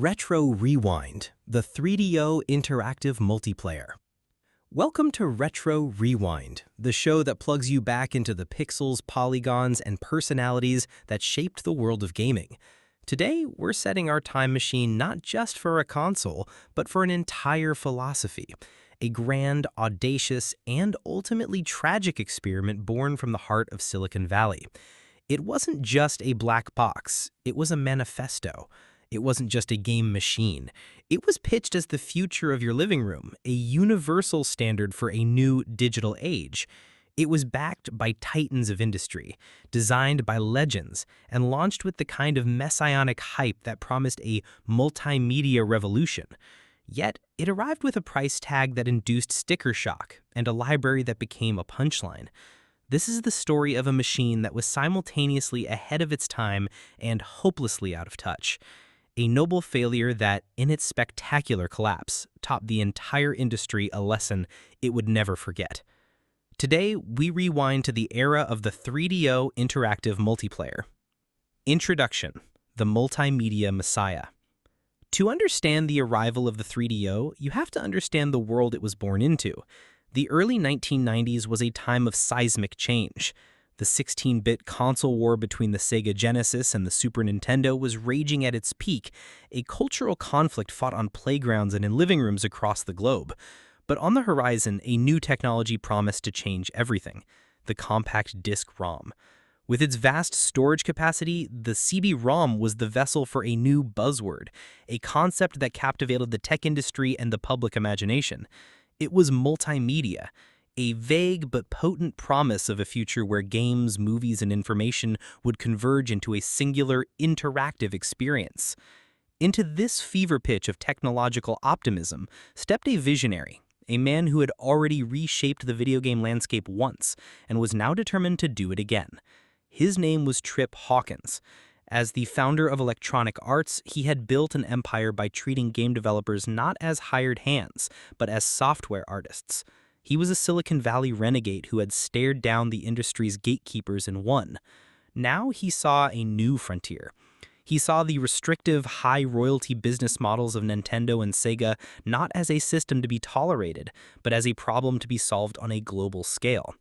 Retro Rewind, the 3DO interactive multiplayer. Welcome to Retro Rewind, the show that plugs you back into the pixels, polygons, and personalities that shaped the world of gaming. Today, we're setting our time machine not just for a console, but for an entire philosophy, a grand, audacious, and ultimately tragic experiment born from the heart of Silicon Valley. It wasn't just a black box, it was a manifesto. It wasn't just a game machine. It was pitched as the future of your living room, a universal standard for a new digital age. It was backed by titans of industry, designed by legends, and launched with the kind of messianic hype that promised a multimedia revolution. Yet, it arrived with a price tag that induced sticker shock and a library that became a punchline. This is the story of a machine that was simultaneously ahead of its time and hopelessly out of touch. A noble failure that, in its spectacular collapse, taught the entire industry a lesson it would never forget. Today, we rewind to the era of the 3DO interactive multiplayer. Introduction: the Multimedia Messiah. To understand the arrival of the 3DO, you have to understand the world it was born into. The early 1990s was a time of seismic change. The 16-bit console war between the Sega Genesis and the Super Nintendo was raging at its peak, a cultural conflict fought on playgrounds and in living rooms across the globe. But on the horizon, a new technology promised to change everything: the compact disc ROM. With its vast storage capacity, the CD-ROM was the vessel for a new buzzword, a concept that captivated the tech industry and the public imagination. It was multimedia, a vague but potent promise of a future where games, movies, and information would converge into a singular, interactive experience. Into this fever pitch of technological optimism stepped a visionary, a man who had already reshaped the video game landscape once and was now determined to do it again. His name was Trip Hawkins. As the founder of Electronic Arts, he had built an empire by treating game developers not as hired hands, but as software artists. He was a Silicon Valley renegade who had stared down the industry's gatekeepers and won. Now he saw a new frontier. He saw the restrictive, high-royalty business models of Nintendo and Sega not as a system to be tolerated, but as a problem to be solved on a global scale.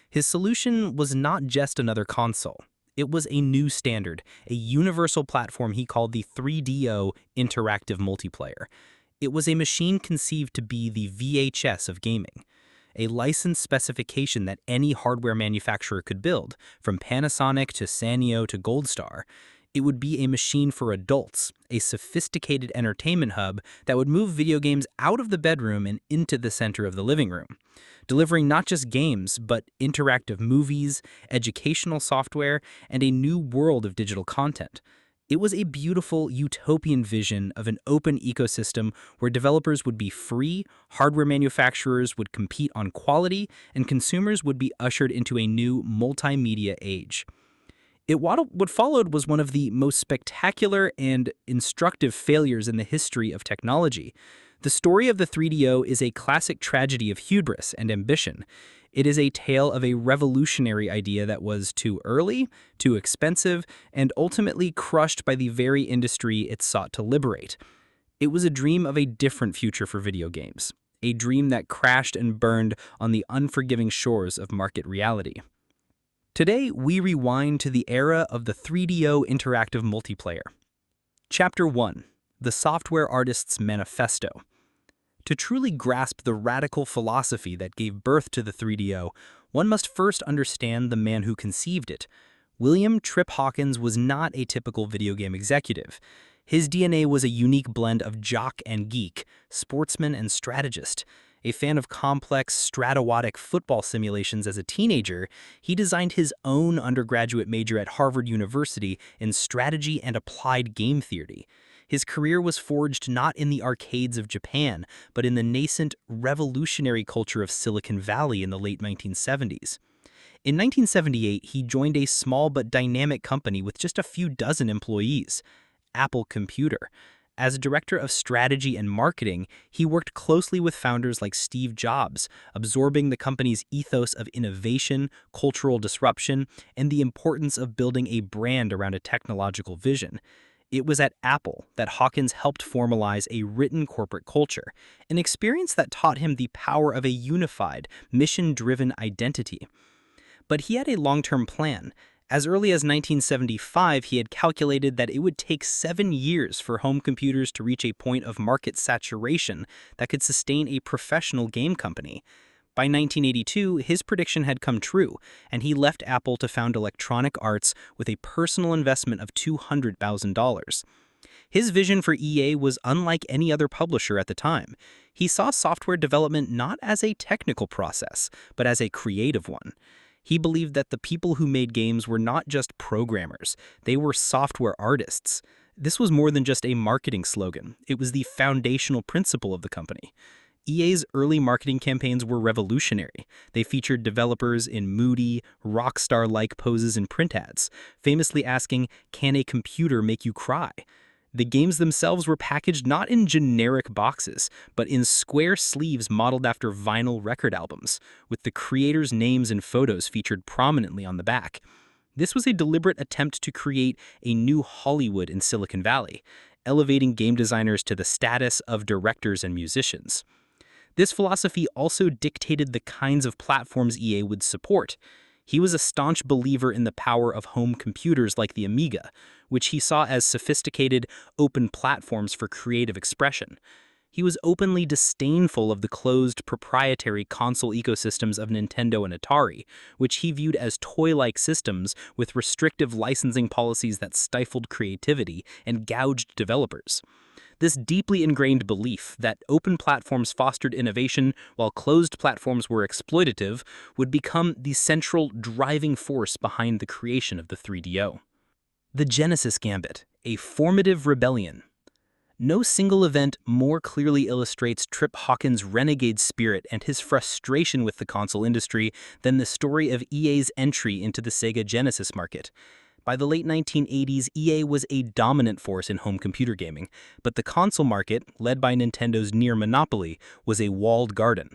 His solution was not just another console. It was a new standard, a universal platform he called the 3DO interactive multiplayer. It was a machine conceived to be the VHS of gaming, a licensed specification that any hardware manufacturer could build, from Panasonic to Sanyo to Gold Star. It would be a machine for adults, a sophisticated entertainment hub that would move video games out of the bedroom and into the center of the living room, delivering not just games, but interactive movies, educational software, and a new world of digital content. It was a beautiful, utopian vision of an open ecosystem where developers would be free, hardware manufacturers would compete on quality, and consumers would be ushered into a new multimedia age. What followed was one of the most spectacular and instructive failures in the history of technology. The story of the 3DO is a classic tragedy of hubris and ambition. It is a tale of a revolutionary idea that was too early, too expensive, and ultimately crushed by the very industry it sought to liberate. It was a dream of a different future for video games, a dream that crashed and burned on the unforgiving shores of market reality. Today, we rewind to the era of the 3DO interactive multiplayer. Chapter 1: The Software Artist's Manifesto. To truly grasp the radical philosophy that gave birth to the 3DO, one must first understand the man who conceived it. William Trip Hawkins was not a typical video game executive. His DNA was a unique blend of jock and geek, sportsman and strategist. A fan of complex, stratowatic football simulations as a teenager, he designed his own undergraduate major at Harvard University in strategy and applied game theory. His career was forged not in the arcades of Japan, but in the nascent, revolutionary culture of Silicon Valley in the late 1970s. In 1978, he joined a small but dynamic company with just a few dozen employees, Apple Computer. As director of strategy and marketing, he worked closely with founders like Steve Jobs, absorbing the company's ethos of innovation, cultural disruption, and the importance of building a brand around a technological vision. It was at Apple that Hawkins helped formalize a written corporate culture, an experience that taught him the power of a unified, mission-driven identity. But he had a long-term plan. As early as 1975, he had calculated that it would take 7 years for home computers to reach a point of market saturation that could sustain a professional game company. By 1982, his prediction had come true, and he left Apple to found Electronic Arts with a personal investment of $200,000. His vision for EA was unlike any other publisher at the time. He saw software development not as a technical process, but as a creative one. He believed that the people who made games were not just programmers, they were software artists. This was more than just a marketing slogan, it was the foundational principle of the company. EA's early marketing campaigns were revolutionary. They featured developers in moody, rock star-like poses in print ads, famously asking, "Can a computer make you cry?" The games themselves were packaged not in generic boxes, but in square sleeves modeled after vinyl record albums, with the creators' names and photos featured prominently on the back. This was a deliberate attempt to create a new Hollywood in Silicon Valley, elevating game designers to the status of directors and musicians. This philosophy also dictated the kinds of platforms EA would support. He was a staunch believer in the power of home computers like the Amiga, which he saw as sophisticated, open platforms for creative expression. He was openly disdainful of the closed, proprietary console ecosystems of Nintendo and Atari, which he viewed as toy-like systems with restrictive licensing policies that stifled creativity and gouged developers. This deeply ingrained belief that open platforms fostered innovation while closed platforms were exploitative would become the central driving force behind the creation of the 3DO. The Genesis Gambit, a formative rebellion. No single event more clearly illustrates Trip Hawkins' renegade spirit and his frustration with the console industry than the story of EA's entry into the Sega Genesis market. By the late 1980s, EA was a dominant force in home computer gaming, but the console market, led by Nintendo's near monopoly, was a walled garden.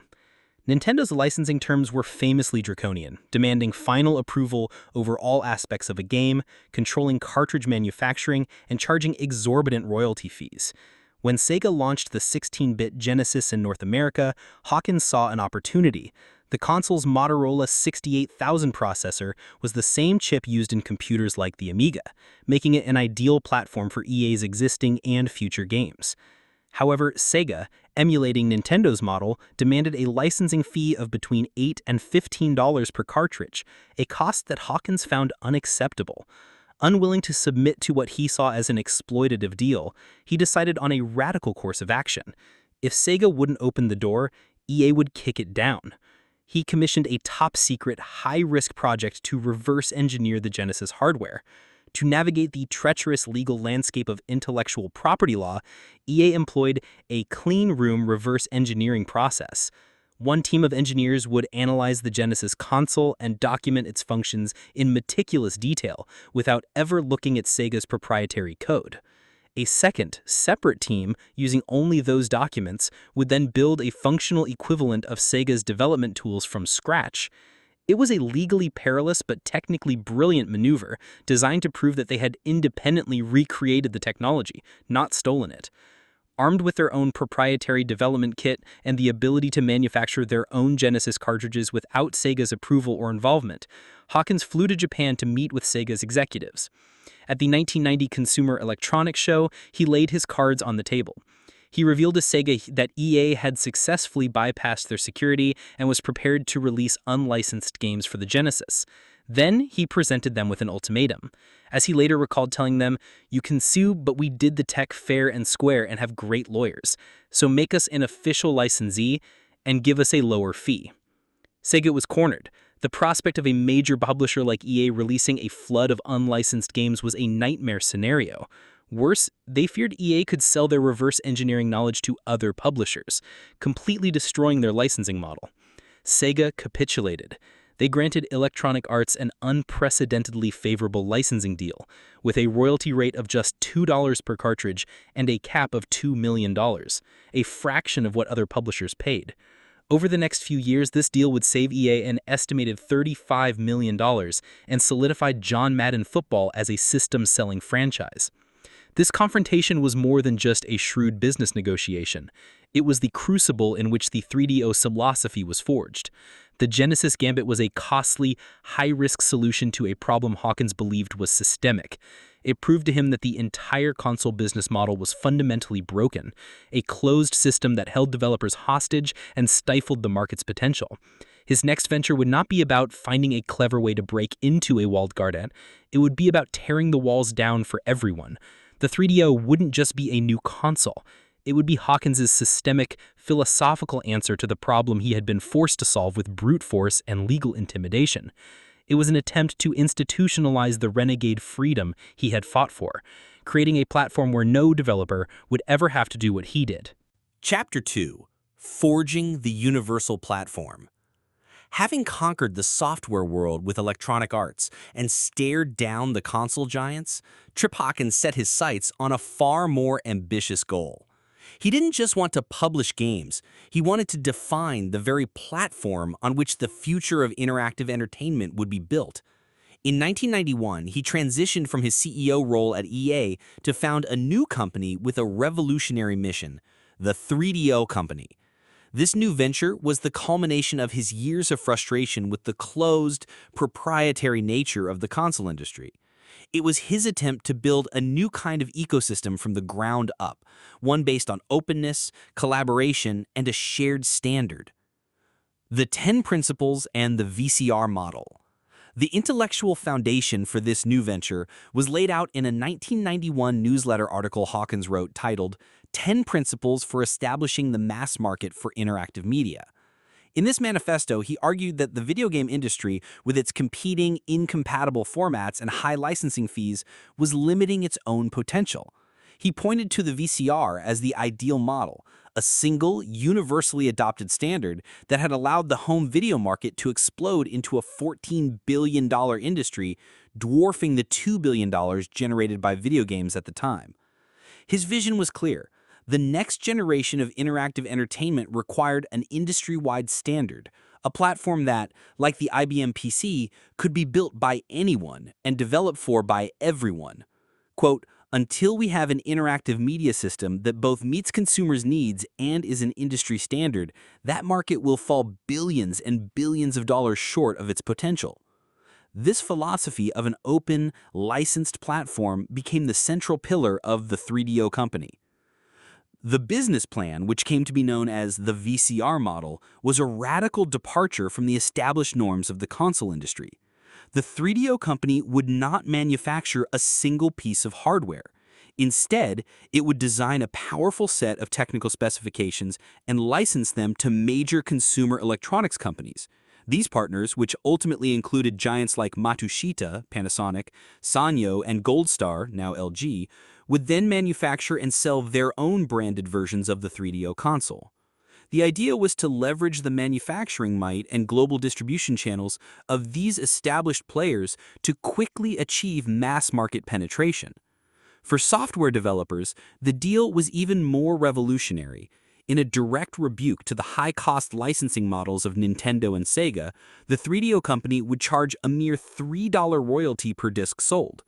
Nintendo's licensing terms were famously draconian, demanding final approval over all aspects of a game, controlling cartridge manufacturing, and charging exorbitant royalty fees. When Sega launched the 16-bit Genesis in North America, Hawkins saw an opportunity. The console's Motorola 68000 processor was the same chip used in computers like the Amiga, making it an ideal platform for EA's existing and future games. However, Sega, emulating Nintendo's model, demanded a licensing fee of between $8 and $15 per cartridge, a cost that Hawkins found unacceptable. Unwilling to submit to what he saw as an exploitative deal, he decided on a radical course of action. If Sega wouldn't open the door, EA would kick it down. He commissioned a top-secret, high-risk project to reverse engineer the Genesis hardware. To navigate the treacherous legal landscape of intellectual property law, EA employed a clean room reverse engineering process. One team of engineers would analyze the Genesis console and document its functions in meticulous detail without ever looking at Sega's proprietary code. A second, separate team, using only those documents, would then build a functional equivalent of Sega's development tools from scratch. It was a legally perilous but technically brilliant maneuver designed to prove that they had independently recreated the technology, not stolen it. Armed with their own proprietary development kit and the ability to manufacture their own Genesis cartridges without Sega's approval or involvement, Hawkins flew to Japan to meet with Sega's executives. At the 1990 Consumer Electronics Show, he laid his cards on the table. He revealed to Sega that EA had successfully bypassed their security and was prepared to release unlicensed games for the Genesis. Then he presented them with an ultimatum. As he later recalled telling them, "You can sue, but we did the tech fair and square and have great lawyers. So make us an official licensee and give us a lower fee." Sega was cornered. The prospect of a major publisher like EA releasing a flood of unlicensed games was a nightmare scenario. Worse, they feared EA could sell their reverse engineering knowledge to other publishers, completely destroying their licensing model. Sega capitulated. They granted Electronic Arts an unprecedentedly favorable licensing deal, with a royalty rate of just $2 per cartridge and a cap of $2 million, a fraction of what other publishers paid. Over the next few years, this deal would save EA an estimated $35 million and solidified John Madden Football as a system-selling franchise. This confrontation was more than just a shrewd business negotiation. It was the crucible in which the 3DO philosophy was forged. The Genesis Gambit was a costly, high-risk solution to a problem Hawkins believed was systemic. It proved to him that the entire console business model was fundamentally broken, a closed system that held developers hostage and stifled the market's potential. His next venture would not be about finding a clever way to break into a walled garden. It would be about tearing the walls down for everyone. The 3DO wouldn't just be a new console. It would be Hawkins's systemic, philosophical answer to the problem he had been forced to solve with brute force and legal intimidation. It was an attempt to institutionalize the renegade freedom he had fought for, creating a platform where no developer would ever have to do what he did. Chapter 2. Forging the Universal Platform. Having conquered the software world with Electronic Arts and stared down the console giants, Trip Hawkins set his sights on a far more ambitious goal. He didn't just want to publish games, he wanted to define the very platform on which the future of interactive entertainment would be built. In 1991, he transitioned from his CEO role at EA to found a new company with a revolutionary mission, the 3DO Company. This new venture was the culmination of his years of frustration with the closed, proprietary nature of the console industry. It was his attempt to build a new kind of ecosystem from the ground up, one based on openness, collaboration, and a shared standard. The 10 Principles and the VCR Model. The intellectual foundation for this new venture was laid out in a 1991 newsletter article Hawkins wrote titled 10 Principles for Establishing the Mass Market for Interactive Media. In this manifesto, he argued that the video game industry, with its competing, incompatible formats and high licensing fees, was limiting its own potential. He pointed to the VCR as the ideal model, a single, universally adopted standard that had allowed the home video market to explode into a $14 billion industry, dwarfing the $2 billion generated by video games at the time. His vision was clear. The next generation of interactive entertainment required an industry-wide standard, a platform that, like the IBM PC, could be built by anyone and developed for by everyone. Quote, until we have an interactive media system that both meets consumers' needs and is an industry standard, that market will fall billions and billions of dollars short of its potential. This philosophy of an open, licensed platform became the central pillar of the 3DO Company. The business plan, which came to be known as the VCR model, was a radical departure from the established norms of the console industry. The 3DO Company would not manufacture a single piece of hardware. Instead, it would design a powerful set of technical specifications and license them to major consumer electronics companies. These partners, which ultimately included giants like Matsushita, Panasonic, Sanyo, and Goldstar, now LG, would then manufacture and sell their own branded versions of the 3DO console. The idea was to leverage the manufacturing might and global distribution channels of these established players to quickly achieve mass market penetration. For software developers, the deal was even more revolutionary. In a direct rebuke to the high-cost licensing models of Nintendo and Sega, the 3DO Company would charge a mere $3 royalty per disc sold.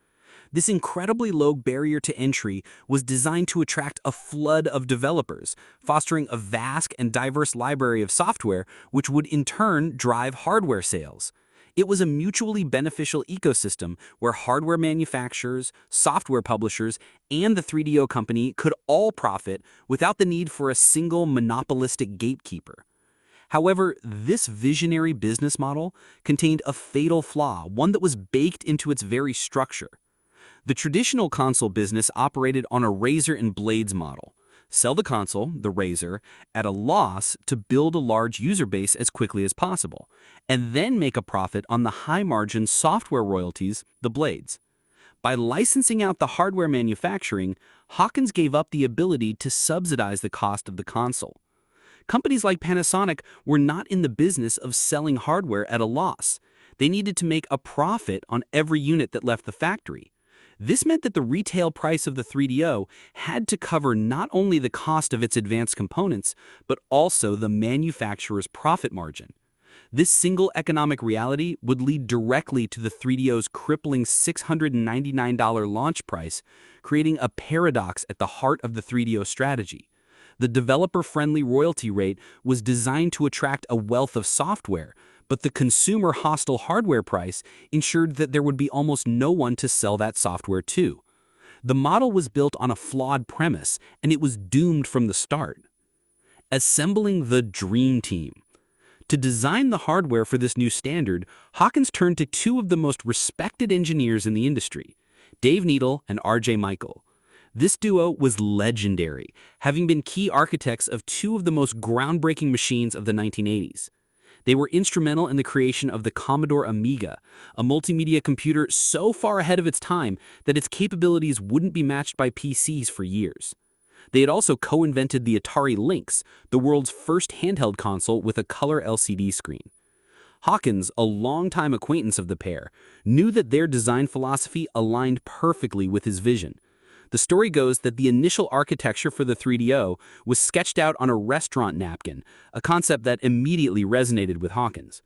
This incredibly low barrier to entry was designed to attract a flood of developers, fostering a vast and diverse library of software, which would in turn drive hardware sales. It was a mutually beneficial ecosystem where hardware manufacturers, software publishers, and the 3DO Company could all profit without the need for a single monopolistic gatekeeper. However, this visionary business model contained a fatal flaw, one that was baked into its very structure. The traditional console business operated on a razor and blades model. Sell the console, the razor, at a loss to build a large user base as quickly as possible, and then make a profit on the high-margin software royalties, the blades. By licensing out the hardware manufacturing, Hawkins gave up the ability to subsidize the cost of the console. Companies like Panasonic were not in the business of selling hardware at a loss. They needed to make a profit on every unit that left the factory. This meant that the retail price of the 3DO had to cover not only the cost of its advanced components, but also the manufacturer's profit margin. This single economic reality would lead directly to the 3DO's crippling $699 launch price, creating a paradox at the heart of the 3DO strategy. The developer-friendly royalty rate was designed to attract a wealth of software, but the consumer-hostile hardware price ensured that there would be almost no one to sell that software to. The model was built on a flawed premise, and it was doomed from the start. Assembling the dream team. To design the hardware for this new standard, Hawkins turned to two of the most respected engineers in the industry, Dave Needle and R.J. Michael. This duo was legendary, having been key architects of two of the most groundbreaking machines of the 1980s. They were instrumental in the creation of the Commodore Amiga, a multimedia computer so far ahead of its time that its capabilities wouldn't be matched by PCs for years. They had also co-invented the Atari Lynx, the world's first handheld console with a color LCD screen. Hawkins, a longtime acquaintance of the pair, knew that their design philosophy aligned perfectly with his vision. The story goes that the initial architecture for the 3DO was sketched out on a restaurant napkin, a concept that immediately resonated with Hawkins.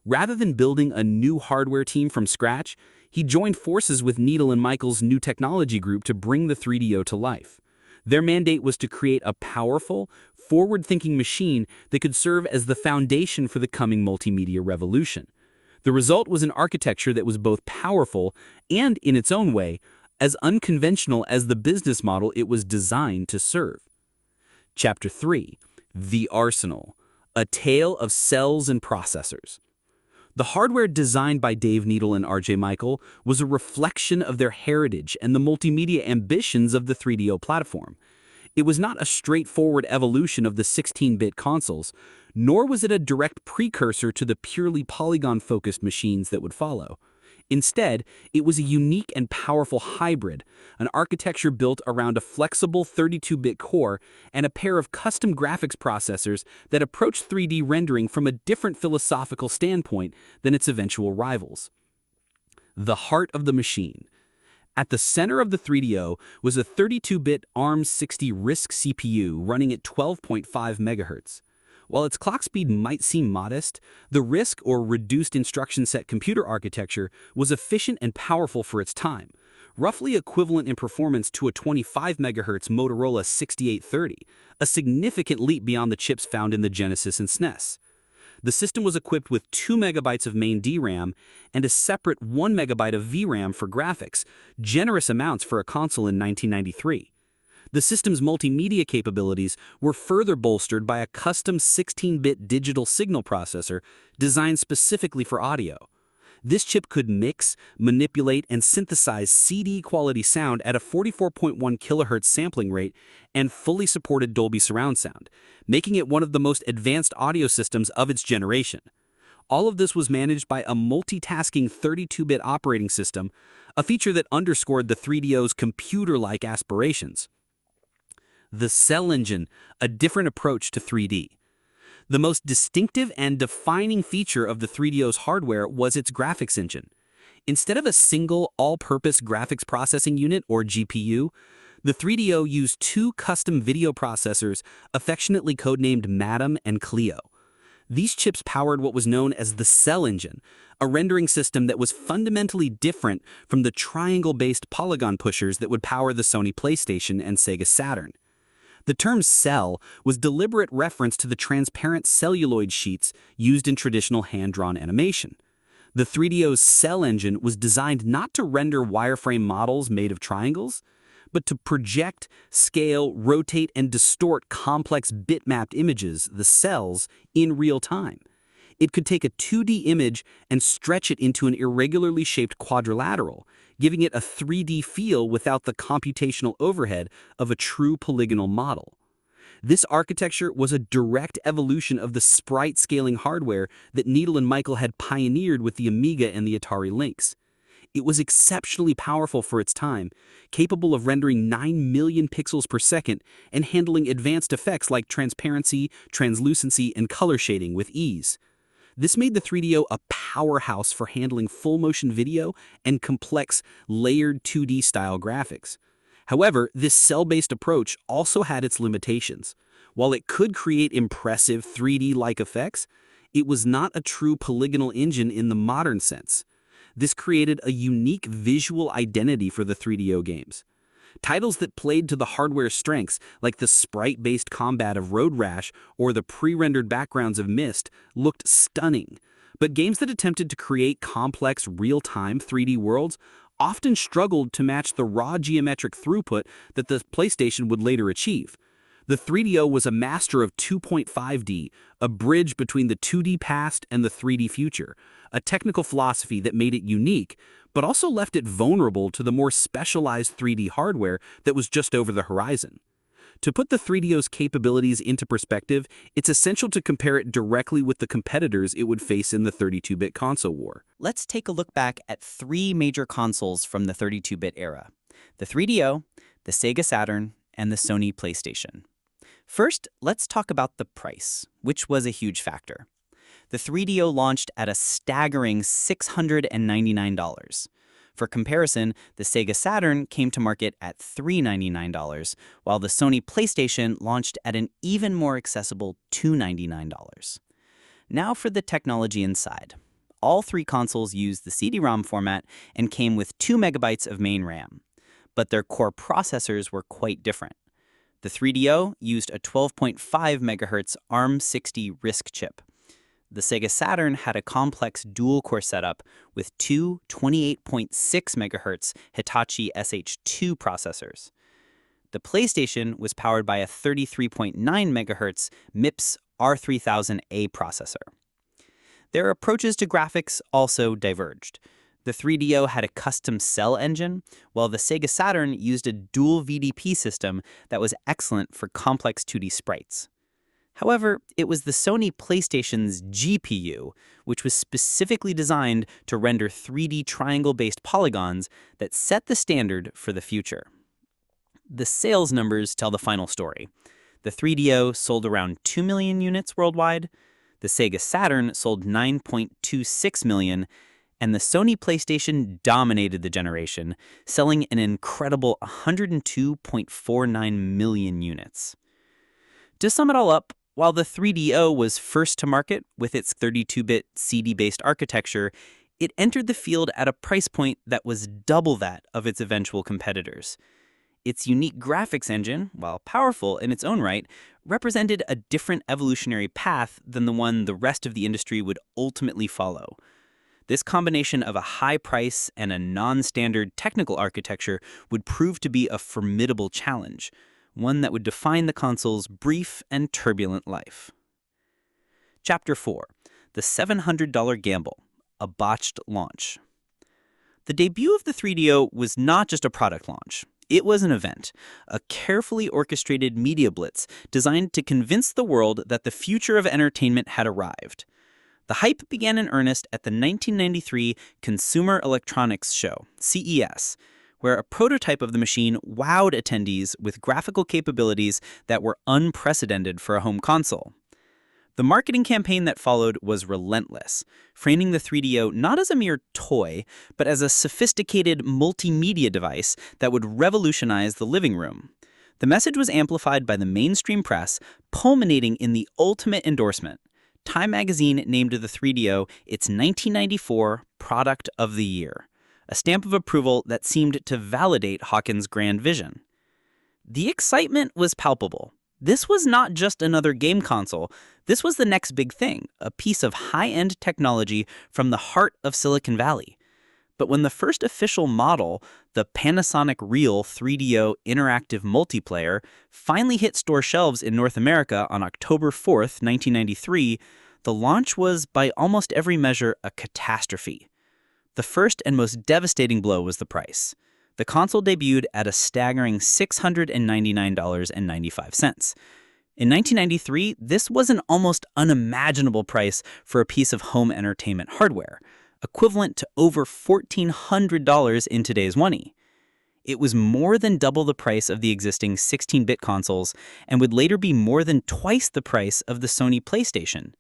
Rather than building a new hardware team from scratch, he joined forces with Needle and Michael's new technology group to bring the 3DO to life. Their mandate was to create a powerful, forward-thinking machine that could serve as the foundation for the coming multimedia revolution. The result was an architecture that was both powerful and, in its own way, as unconventional as the business model it was designed to serve. Chapter 3. The Arsenal. A Tale of Cells and Processors. The hardware designed by Dave Needle and R.J. Michael was a reflection of their heritage and the multimedia ambitions of the 3DO platform. It was not a straightforward evolution of the 16-bit consoles, nor was it a direct precursor to the purely polygon-focused machines that would follow. Instead, it was a unique and powerful hybrid, an architecture built around a flexible 32-bit core and a pair of custom graphics processors that approached 3D rendering from a different philosophical standpoint than its eventual rivals. The heart of the machine. At the center of the 3DO was a 32-bit ARM60 RISC CPU running at 12.5 MHz. While its clock speed might seem modest, the RISC, or Reduced Instruction Set computer architecture, was efficient and powerful for its time, roughly equivalent in performance to a 25 MHz Motorola 6830, a significant leap beyond the chips found in the Genesis and SNES. The system was equipped with 2 MB of main DRAM and a separate 1 MB of VRAM for graphics, generous amounts for a console in 1993. The system's multimedia capabilities were further bolstered by a custom 16-bit digital signal processor designed specifically for audio. This chip could mix, manipulate, and synthesize CD-quality sound at a 44.1 kHz sampling rate and fully supported Dolby surround sound, making it one of the most advanced audio systems of its generation. All of this was managed by a multitasking 32-bit operating system, a feature that underscored the 3DO's computer-like aspirations. The cell engine, a different approach to 3D. The most distinctive and defining feature of the 3DO's hardware was its graphics engine. Instead of a single all-purpose graphics processing unit, or GPU, the 3DO used two custom video processors affectionately codenamed Madam and Clio. These chips powered what was known as the cell engine, a rendering system that was fundamentally different from the triangle-based polygon pushers that would power the Sony PlayStation and Sega Saturn. The term cell was deliberate reference to the transparent celluloid sheets used in traditional hand-drawn animation. The 3DO's cell engine was designed not to render wireframe models made of triangles, but to project, scale, rotate, and distort complex bitmapped images, the cells, in real time. It could take a 2D image and stretch it into an irregularly shaped quadrilateral, giving it a 3D feel without the computational overhead of a true polygonal model. This architecture was a direct evolution of the sprite scaling hardware that Needle and Michael had pioneered with the Amiga and the Atari Lynx. It was exceptionally powerful for its time, capable of rendering 9 million pixels per second and handling advanced effects like transparency, translucency, and color shading with ease. This made the 3DO a powerhouse for handling full-motion video and complex, layered 2D-style graphics. However, this cell-based approach also had its limitations. While it could create impressive 3D-like effects, It was not a true polygonal engine in the modern sense. This created a unique visual identity for the 3DO games. Titles that played to the hardware's strengths, like the sprite-based combat of Road Rash or the pre-rendered backgrounds of Myst, looked stunning. But games that attempted to create complex, real-time 3D worlds often struggled to match the raw geometric throughput that the PlayStation would later achieve. The 3DO was a master of 2.5D, a bridge between the 2D past and the 3D future, a technical philosophy that made it unique, but also left it vulnerable to the more specialized 3D hardware that was just over the horizon. To put the 3DO's capabilities into perspective, it's essential to compare it directly with the competitors it would face in the 32-bit console war. Let's take a look back at three major consoles from the 32-bit era: the 3DO, the Sega Saturn, and the Sony PlayStation. First, let's talk about the price, which was a huge factor. The 3DO launched at a staggering $699. For comparison, the Sega Saturn came to market at $399, while the Sony PlayStation launched at an even more accessible $299. Now for the technology inside. All three consoles used the CD-ROM format and came with 2 megabytes of main RAM. But their core processors were quite different. The 3DO used a 12.5 MHz ARM60 RISC chip. The Sega Saturn had a complex dual-core setup with two 28.6 MHz Hitachi SH2 processors. The PlayStation was powered by a 33.9 MHz MIPS R3000A processor. Their approaches to graphics also diverged. The 3DO had a custom cell engine, while the Sega Saturn used a dual VDP system that was excellent for complex 2D sprites. However, it was the Sony PlayStation's GPU, which was specifically designed to render 3D triangle-based polygons, that set the standard for the future. The sales numbers tell the final story. The 3DO sold around 2 million units worldwide, the Sega Saturn sold 9.26 million, and the Sony PlayStation dominated the generation, selling an incredible 102.49 million units. To sum it all up, while the 3DO was first to market with its 32-bit CD-based architecture, it entered the field at a price point that was double that of its eventual competitors. Its unique graphics engine, while powerful in its own right, represented a different evolutionary path than the one the rest of the industry would ultimately follow. This combination of a high price and a non-standard technical architecture would prove to be a formidable challenge, one that would define the console's brief and turbulent life. Chapter 4. The $700 Gamble, a botched launch. The debut of the 3DO was not just a product launch. It was an event, a carefully orchestrated media blitz designed to convince the world that the future of entertainment had arrived. The hype began in earnest at the 1993 Consumer Electronics Show, CES, where a prototype of the machine wowed attendees with graphical capabilities that were unprecedented for a home console. The marketing campaign that followed was relentless, framing the 3DO not as a mere toy, but as a sophisticated multimedia device that would revolutionize the living room. The message was amplified by the mainstream press, culminating in the ultimate endorsement. Time magazine named the 3DO its 1994 Product of the Year, a stamp of approval that seemed to validate Hawkins' grand vision. The excitement was palpable. This was not just another game console. This was the next big thing, a piece of high-end technology from the heart of Silicon Valley. But when the first official model, the Panasonic Real 3DO Interactive Multiplayer, finally hit store shelves in North America on October 4th, 1993, the launch was, by almost every measure, a catastrophe. The first and most devastating blow was the price. The console debuted at a staggering $699.95. In 1993, this was an almost unimaginable price for a piece of home entertainment hardware, equivalent to over $1,400 in today's money. It was more than double the price of the existing 16-bit consoles and would later be more than twice the price of the Sony PlayStation.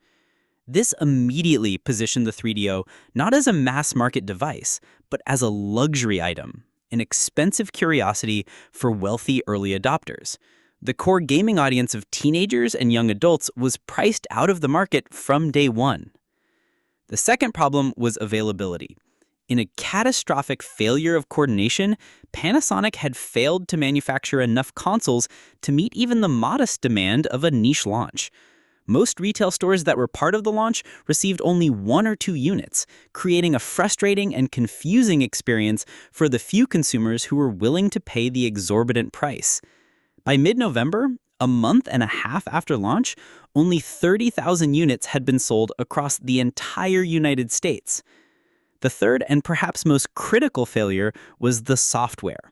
This immediately positioned the 3DO not as a mass-market device, but as a luxury item, an expensive curiosity for wealthy early adopters. The core gaming audience of teenagers and young adults was priced out of the market from day one. The second problem was availability. In a catastrophic failure of coordination, Panasonic had failed to manufacture enough consoles to meet even the modest demand of a niche launch. Most retail stores that were part of the launch received only 1 or 2 units, creating a frustrating and confusing experience for the few consumers who were willing to pay the exorbitant price. By mid-November, a month and a half after launch, only 30,000 units had been sold across the entire United States. The third and perhaps most critical failure was the software.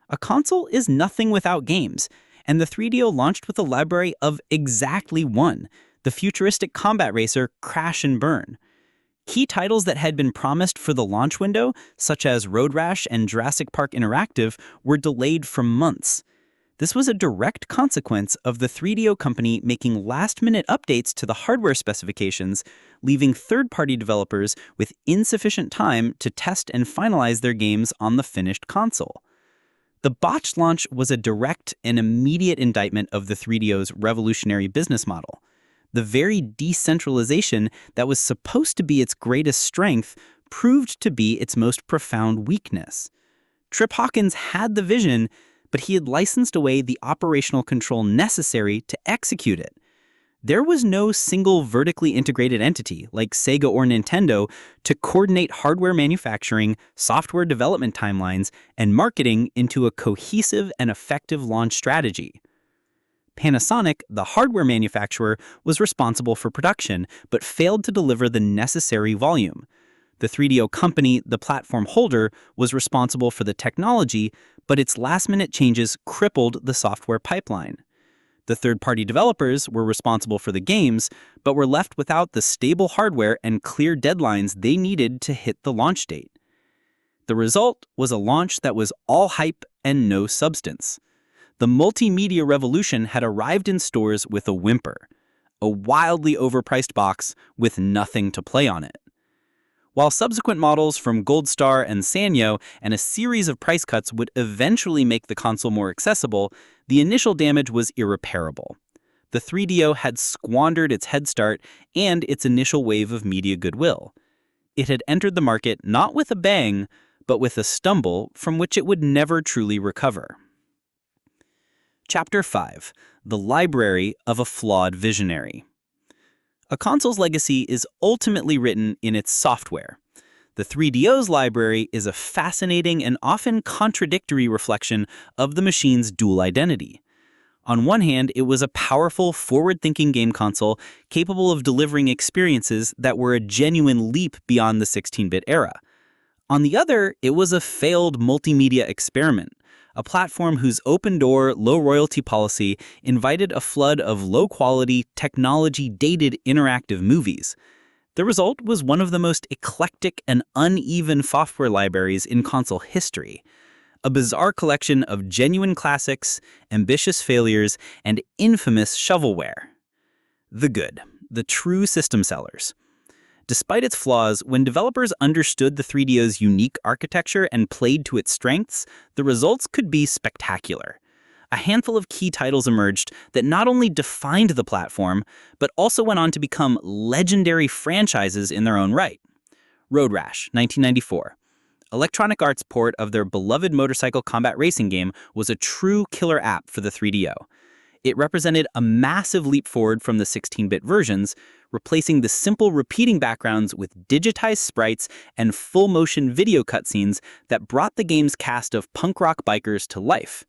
A console is nothing without games, and the 3DO launched with a library of exactly one, the futuristic combat racer Crash and Burn. Key titles that had been promised for the launch window, such as Road Rash and Jurassic Park Interactive, were delayed for months. This was a direct consequence of the 3DO company making last-minute updates to the hardware specifications, leaving third-party developers with insufficient time to test and finalize their games on the finished console. The botched launch was a direct and immediate indictment of the 3DO's revolutionary business model. The very decentralization that was supposed to be its greatest strength proved to be its most profound weakness. Trip Hawkins had the vision, but he had licensed away the operational control necessary to execute it. There was no single vertically integrated entity, like Sega or Nintendo, to coordinate hardware manufacturing, software development timelines, and marketing into a cohesive and effective launch strategy. Panasonic, the hardware manufacturer, was responsible for production, but failed to deliver the necessary volume. The 3DO company, the platform holder, was responsible for the technology, but its last-minute changes crippled the software pipeline. The third-party developers were responsible for the games, but were left without the stable hardware and clear deadlines they needed to hit the launch date. The result was a launch that was all hype and no substance. The multimedia revolution had arrived in stores with a whimper, a wildly overpriced box with nothing to play on it. While subsequent models from Gold Star and Sanyo and a series of price cuts would eventually make the console more accessible, the initial damage was irreparable. The 3DO had squandered its head start and its initial wave of media goodwill. It had entered the market not with a bang, but with a stumble from which it would never truly recover. Chapter 5: The Library of a Flawed Visionary. A console's legacy is ultimately written in its software. The 3DO's library is a fascinating and often contradictory reflection of the machine's dual identity. On one hand, it was a powerful, forward-thinking game console capable of delivering experiences that were a genuine leap beyond the 16-bit era. On the other, it was a failed multimedia experiment, a platform whose open-door, low-royalty policy invited a flood of low-quality, technology-dated interactive movies. The result was one of the most eclectic and uneven software libraries in console history, a bizarre collection of genuine classics, ambitious failures, and infamous shovelware. The good, the true system sellers. Despite its flaws, when developers understood the 3DO's unique architecture and played to its strengths, the results could be spectacular. A handful of key titles emerged that not only defined the platform, but also went on to become legendary franchises in their own right. Road Rash, 1994. Electronic Arts' port of their beloved motorcycle combat racing game was a true killer app for the 3DO. It represented a massive leap forward from the 16-bit versions, replacing the simple repeating backgrounds with digitized sprites and full-motion video cutscenes that brought the game's cast of punk rock bikers to life.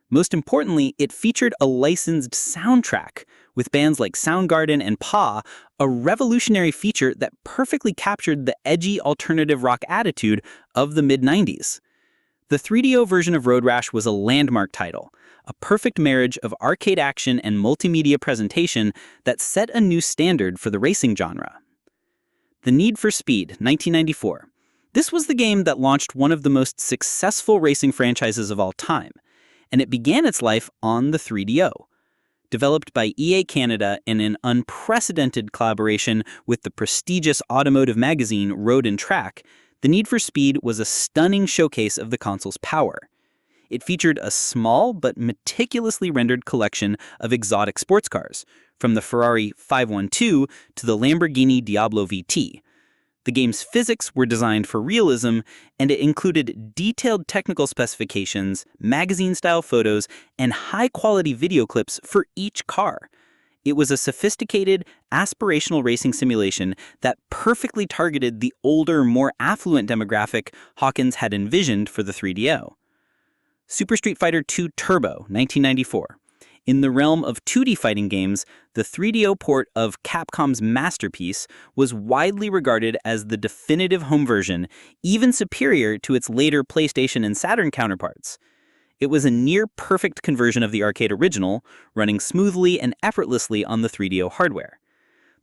Most importantly, it featured a licensed soundtrack, with bands like Soundgarden and Paw, a revolutionary feature that perfectly captured the edgy alternative rock attitude of the mid-90s. The 3DO version of Road Rash was a landmark title, a perfect marriage of arcade action and multimedia presentation that set a new standard for the racing genre. The Need for Speed, 1994. This was the game that launched one of the most successful racing franchises of all time, and it began its life on the 3DO. Developed by EA Canada in an unprecedented collaboration with the prestigious automotive magazine Road and Track, The Need for Speed was a stunning showcase of the console's power. It featured a small but meticulously rendered collection of exotic sports cars, from the Ferrari 512 to the Lamborghini Diablo VT. The game's physics were designed for realism, and it included detailed technical specifications, magazine-style photos, and high-quality video clips for each car. It was a sophisticated, aspirational racing simulation that perfectly targeted the older, more affluent demographic Hawkins had envisioned for the 3DO. Super Street Fighter II Turbo, 1994. In the realm of 2D fighting games, the 3DO port of Capcom's masterpiece was widely regarded as the definitive home version, even superior to its later PlayStation and Saturn counterparts. It was a near-perfect conversion of the arcade original, running smoothly and effortlessly on the 3DO hardware.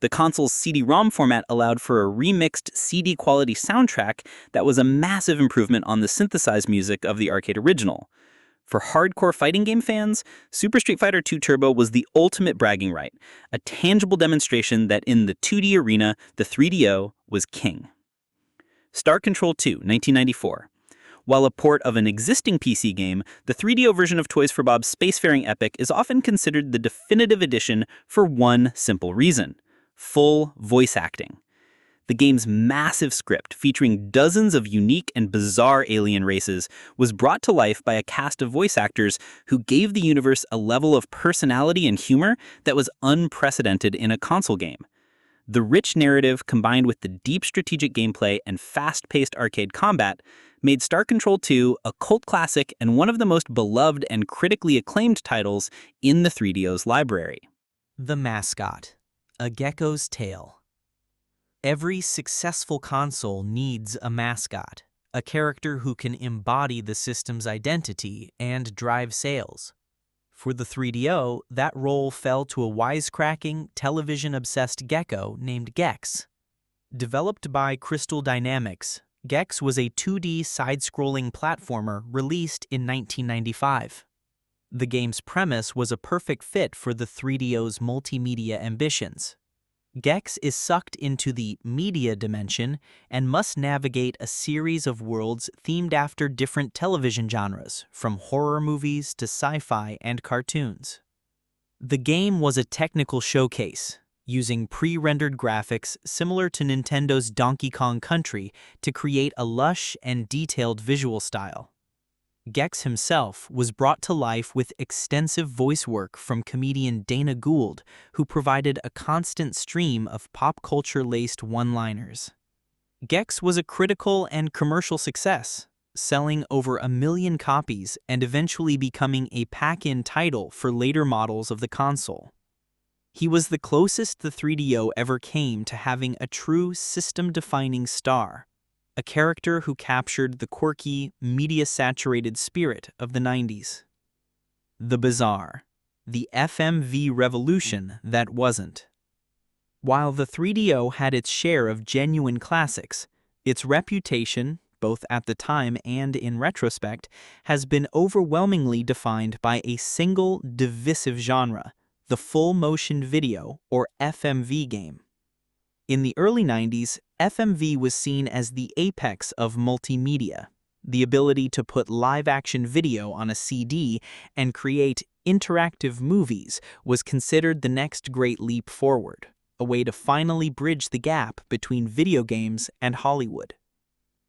The console's CD-ROM format allowed for a remixed CD-quality soundtrack that was a massive improvement on the synthesized music of the arcade original. For hardcore fighting game fans, Super Street Fighter II Turbo was the ultimate bragging right, a tangible demonstration that in the 2D arena, the 3DO was king. Star Control 2, 1994. While a port of an existing PC game, the 3DO version of Toys for Bob's spacefaring epic is often considered the definitive edition for one simple reason: full voice acting. The game's massive script, featuring dozens of unique and bizarre alien races, was brought to life by a cast of voice actors who gave the universe a level of personality and humor that was unprecedented in a console game. The rich narrative, combined with the deep strategic gameplay and fast-paced arcade combat, made Star Control 2 a cult classic and one of the most beloved and critically acclaimed titles in the 3DO's library. The mascot, a gecko's tail. Every successful console needs a mascot, a character who can embody the system's identity and drive sales. For the 3DO, that role fell to a wisecracking, television-obsessed gecko named Gex. Developed by Crystal Dynamics, Gex was a 2D side-scrolling platformer released in 1995. The game's premise was a perfect fit for the 3DO's multimedia ambitions. Gex is sucked into the media dimension and must navigate a series of worlds themed after different television genres, from horror movies to sci-fi and cartoons. The game was a technical showcase, using pre-rendered graphics similar to Nintendo's Donkey Kong Country to create a lush and detailed visual style. Gex himself was brought to life with extensive voice work from comedian Dana Gould, who provided a constant stream of pop culture-laced one-liners. Gex was a critical and commercial success, selling over 1 million copies and eventually becoming a pack-in title for later models of the console. He was the closest the 3DO ever came to having a true system-defining star, a character who captured the quirky, media-saturated spirit of the 90s. The bizarre, the FMV revolution that wasn't. While the 3DO had its share of genuine classics, its reputation, both at the time and in retrospect, has been overwhelmingly defined by a single divisive genre, the full-motion video, or FMV game. In the early 90s, FMV was seen as the apex of multimedia. The ability to put live-action video on a CD and create interactive movies was considered the next great leap forward, a way to finally bridge the gap between video games and Hollywood.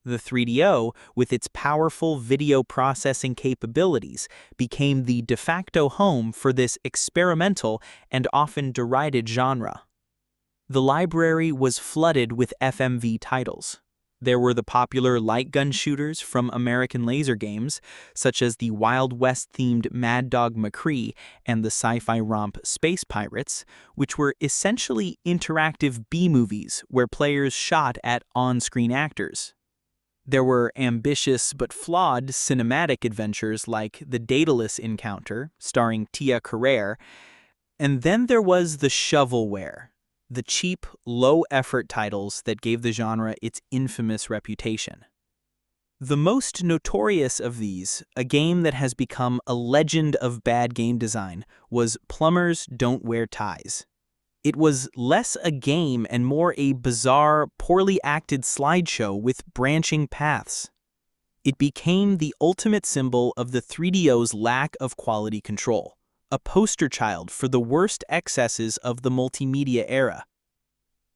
The 3DO, with its powerful video processing capabilities, became the de facto home for this experimental and often derided genre. The library was flooded with FMV titles. There were the popular light gun shooters from American Laser Games, such as the Wild West-themed Mad Dog McCree and the sci-fi romp Space Pirates, which were essentially interactive B-movies where players shot at on-screen actors. There were ambitious but flawed cinematic adventures like The Daedalus Encounter, starring Tia Carrere, and then there was the shovelware, the cheap, low-effort titles that gave the genre its infamous reputation. The most notorious of these, a game that has become a legend of bad game design, was Plumbers Don't Wear Ties. It was less a game and more a bizarre, poorly acted slideshow with branching paths. It became the ultimate symbol of the 3DO's lack of quality control, a poster child for the worst excesses of the multimedia era.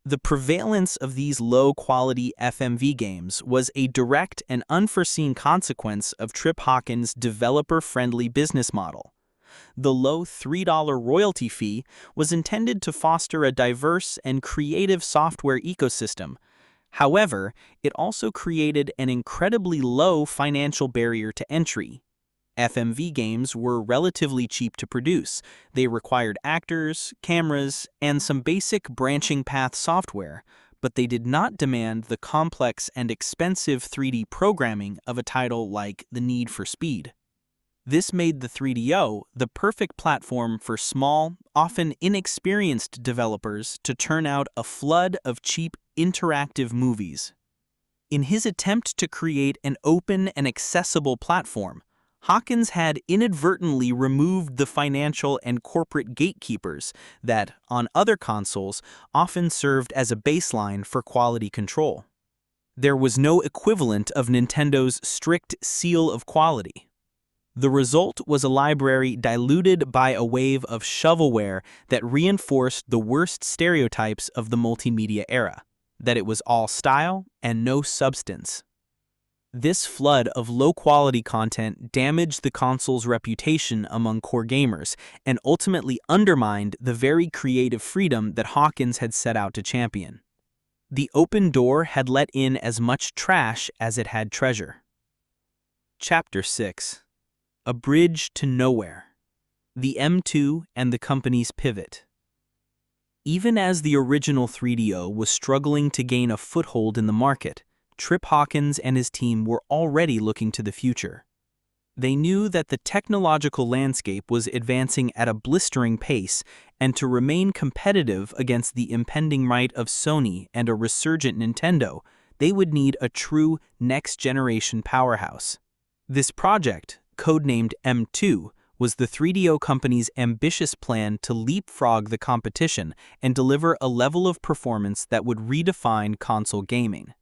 The prevalence of these low-quality FMV games was a direct and unforeseen consequence of Trip Hawkins' developer-friendly business model. The low $3 royalty fee was intended to foster a diverse and creative software ecosystem. However, it also created an incredibly low financial barrier to entry. FMV games were relatively cheap to produce. They required actors, cameras, and some basic branching path software, but they did not demand the complex and expensive 3D programming of a title like The Need for Speed. This made the 3DO the perfect platform for small, often inexperienced developers to turn out a flood of cheap, interactive movies. In his attempt to create an open and accessible platform, Hawkins had inadvertently removed the financial and corporate gatekeepers that, on other consoles, often served as a baseline for quality control. There was no equivalent of Nintendo's strict seal of quality. The result was a library diluted by a wave of shovelware that reinforced the worst stereotypes of the multimedia era, that it was all style and no substance. This flood of low-quality content damaged the console's reputation among core gamers and ultimately undermined the very creative freedom that Hawkins had set out to champion. The open door had let in as much trash as it had treasure. Chapter 6. A Bridge to Nowhere. The M2 and the company's pivot. Even as the original 3DO was struggling to gain a foothold in the market, Trip Hawkins and his team were already looking to the future. They knew that the technological landscape was advancing at a blistering pace, and to remain competitive against the impending might of Sony and a resurgent Nintendo, they would need a true next-generation powerhouse. This project, codenamed M2, was the 3DO company's ambitious plan to leapfrog the competition and deliver a level of performance that would redefine console gaming.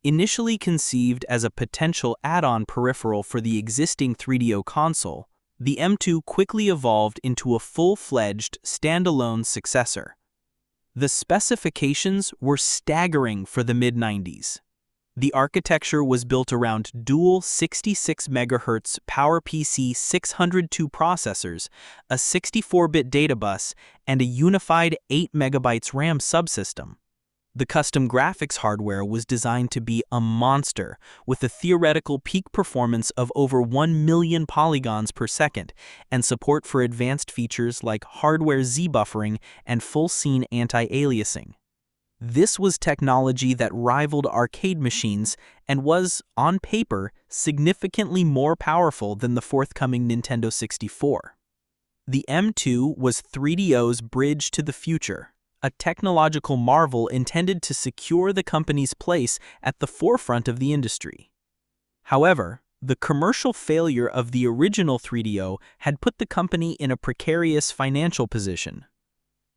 Initially conceived as a potential add-on peripheral for the existing 3DO console, the M2 quickly evolved into a full-fledged, standalone successor. The specifications were staggering for the mid-90s. The architecture was built around dual 66 MHz PowerPC 602 processors, a 64-bit data bus, and a unified 8 MB RAM subsystem. The custom graphics hardware was designed to be a monster, with a theoretical peak performance of over 1 million polygons per second, and support for advanced features like hardware Z-buffering and full-scene anti-aliasing. This was technology that rivaled arcade machines and was, on paper, significantly more powerful than the forthcoming Nintendo 64. The M2 was 3DO's bridge to the future, a technological marvel intended to secure the company's place at the forefront of the industry. However, the commercial failure of the original 3DO had put the company in a precarious financial position.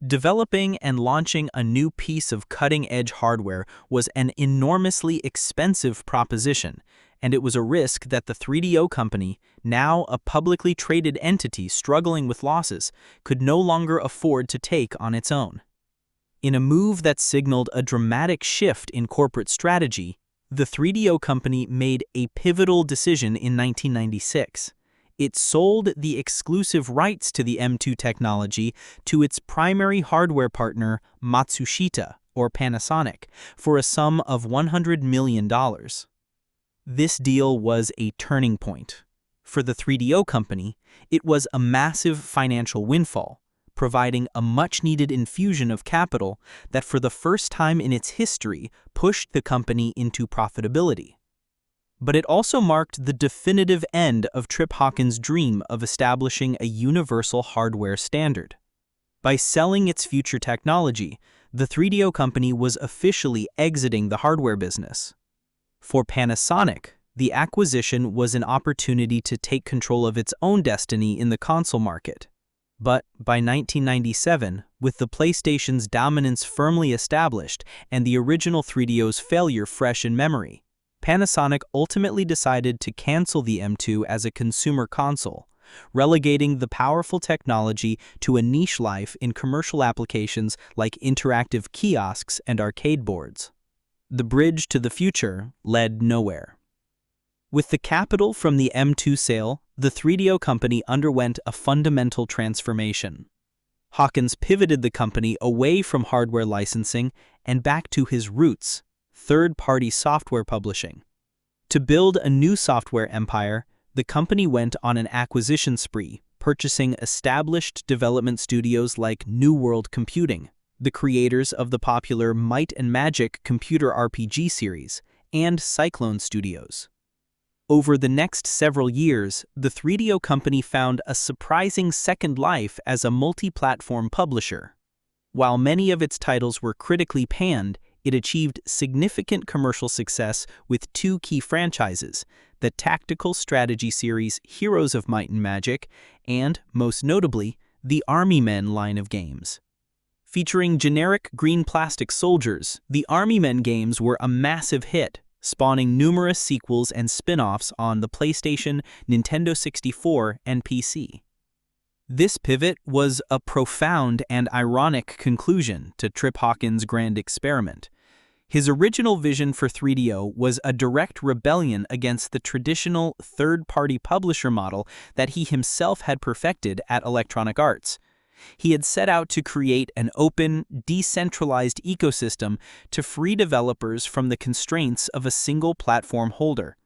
Developing and launching a new piece of cutting-edge hardware was an enormously expensive proposition, and it was a risk that the 3DO company, now a publicly traded entity struggling with losses, could no longer afford to take on its own. In a move that signaled a dramatic shift in corporate strategy, the 3DO company made a pivotal decision in 1996. It sold the exclusive rights to the M2 technology to its primary hardware partner, Matsushita, or Panasonic, for a sum of $100 million. This deal was a turning point. For the 3DO company, it was a massive financial windfall, providing a much-needed infusion of capital that for the first time in its history pushed the company into profitability. But it also marked the definitive end of Trip Hawkins' dream of establishing a universal hardware standard. By selling its future technology, the 3DO company was officially exiting the hardware business. For Panasonic, the acquisition was an opportunity to take control of its own destiny in the console market. But by 1997, with the PlayStation's dominance firmly established and the original 3DO's failure fresh in memory, Panasonic ultimately decided to cancel the M2 as a consumer console, relegating the powerful technology to a niche life in commercial applications like interactive kiosks and arcade boards. The bridge to the future led nowhere. With the capital from the M2 sale, the 3DO company underwent a fundamental transformation. Hawkins pivoted the company away from hardware licensing and back to his roots, third-party software publishing. To build a new software empire, the company went on an acquisition spree, purchasing established development studios like New World Computing, the creators of the popular Might and Magic computer RPG series, and Cyclone Studios. Over the next several years, the 3DO company found a surprising second life as a multi-platform publisher. While many of its titles were critically panned, it achieved significant commercial success with two key franchises, the tactical strategy series Heroes of Might and Magic, and, most notably, the Army Men line of games. Featuring generic green plastic soldiers, the Army Men games were a massive hit, spawning numerous sequels and spin-offs on the PlayStation, Nintendo 64, and PC. This pivot was a profound and ironic conclusion to Trip Hawkins' grand experiment. His original vision for 3DO was a direct rebellion against the traditional third-party publisher model that he himself had perfected at Electronic Arts. He had set out to create an open, decentralized ecosystem to free developers from the constraints of a single platform holder.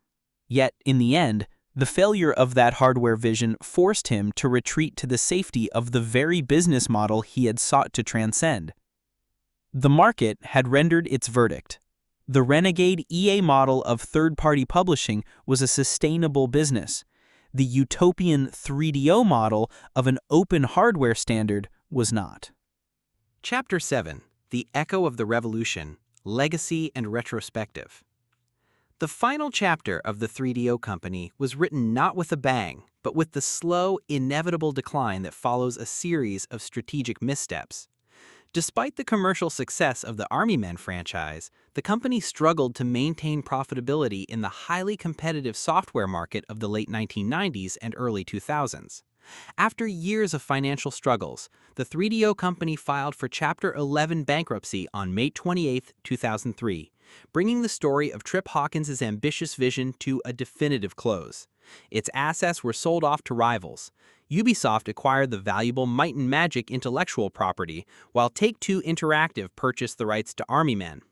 Yet, in the end, the failure of that hardware vision forced him to retreat to the safety of the very business model he had sought to transcend. The market had rendered its verdict. The renegade EA model of third-party publishing was a sustainable business. The utopian 3DO model of an open hardware standard was not. Chapter 7: The Echo of the Revolution, Legacy and Retrospective. The final chapter of the 3DO company was written not with a bang, but with the slow, inevitable decline that follows a series of strategic missteps. Despite the commercial success of the Army Men franchise, the company struggled to maintain profitability in the highly competitive software market of the late 1990s and early 2000s. After years of financial struggles, the 3DO company filed for Chapter 11 bankruptcy on May 28, 2003, bringing the story of Trip Hawkins' ambitious vision to a definitive close. Its assets were sold off to rivals. Ubisoft acquired the valuable Might and Magic intellectual property, while Take-Two Interactive purchased the rights to Army Men.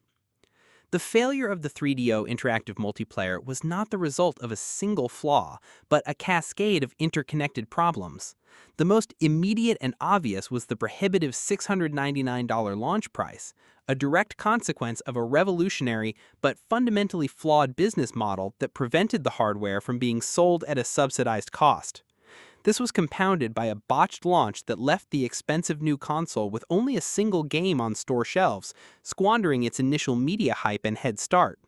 The failure of the 3DO interactive multiplayer was not the result of a single flaw, but a cascade of interconnected problems. The most immediate and obvious was the prohibitive $699 launch price, a direct consequence of a revolutionary but fundamentally flawed business model that prevented the hardware from being sold at a subsidized cost. This was compounded by a botched launch that left the expensive new console with only a single game on store shelves, squandering its initial media hype and head start.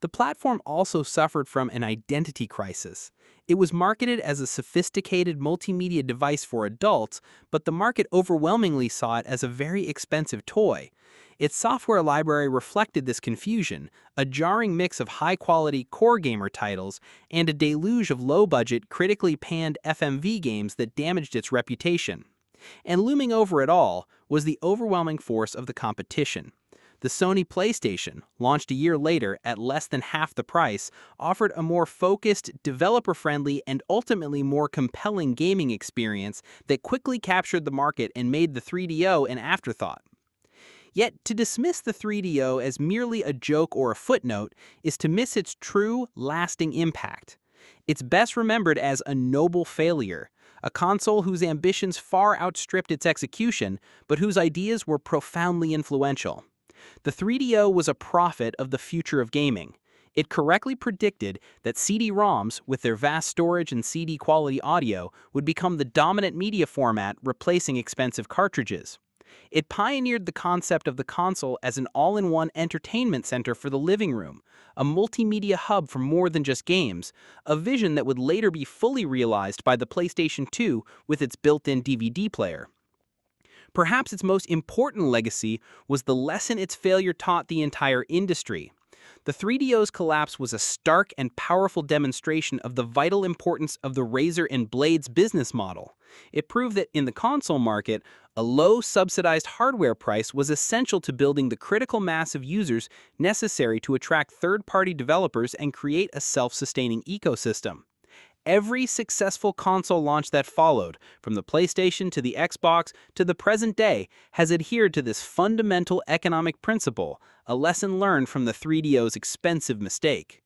The platform also suffered from an identity crisis. It was marketed as a sophisticated multimedia device for adults, but the market overwhelmingly saw it as a very expensive toy. Its software library reflected this confusion, a jarring mix of high-quality core gamer titles and a deluge of low-budget, critically panned FMV games that damaged its reputation. And looming over it all was the overwhelming force of the competition. The Sony PlayStation, launched a year later at less than half the price, offered a more focused, developer-friendly, and ultimately more compelling gaming experience that quickly captured the market and made the 3DO an afterthought. Yet, to dismiss the 3DO as merely a joke or a footnote is to miss its true, lasting impact. It's best remembered as a noble failure, a console whose ambitions far outstripped its execution, but whose ideas were profoundly influential. The 3DO was a prophet of the future of gaming. It correctly predicted that CD-ROMs, with their vast storage and CD-quality audio, would become the dominant media format, replacing expensive cartridges. It pioneered the concept of the console as an all-in-one entertainment center for the living room, a multimedia hub for more than just games, a vision that would later be fully realized by the PlayStation 2 with its built-in DVD player. Perhaps its most important legacy was the lesson its failure taught the entire industry. The 3DO's collapse was a stark and powerful demonstration of the vital importance of the razor and blades business model. It proved that in the console market, a low subsidized hardware price was essential to building the critical mass of users necessary to attract third-party developers and create a self-sustaining ecosystem. Every successful console launch that followed, from the PlayStation to the Xbox to the present day, has adhered to this fundamental economic principle, a lesson learned from the 3DO's expensive mistake.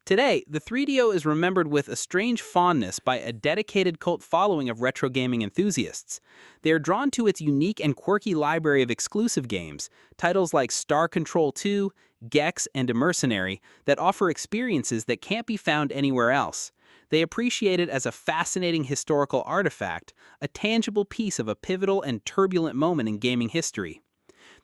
Today, the 3DO is remembered with a strange fondness by a dedicated cult following of retro gaming enthusiasts. They are drawn to its unique and quirky library of exclusive games, titles like Star Control 2, Gex, and A Mercenary, that offer experiences that can't be found anywhere else. They appreciate it as a fascinating historical artifact, a tangible piece of a pivotal and turbulent moment in gaming history.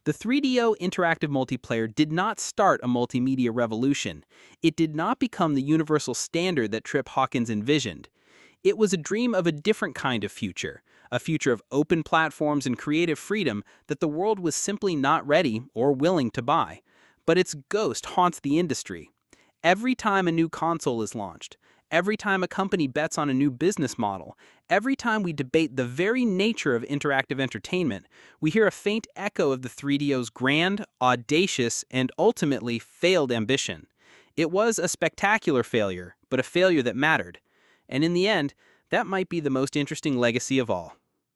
The 3DO interactive multiplayer did not start a multimedia revolution. It did not become the universal standard that Trip Hawkins envisioned. It was a dream of a different kind of future, a future of open platforms and creative freedom that the world was simply not ready or willing to buy. But its ghost haunts the industry. Every time a new console is launched, every time a company bets on a new business model, every time we debate the very nature of interactive entertainment, we hear a faint echo of the 3DO's grand, audacious, and ultimately failed ambition. It was a spectacular failure, but a failure that mattered. And in the end, that might be the most interesting legacy of all.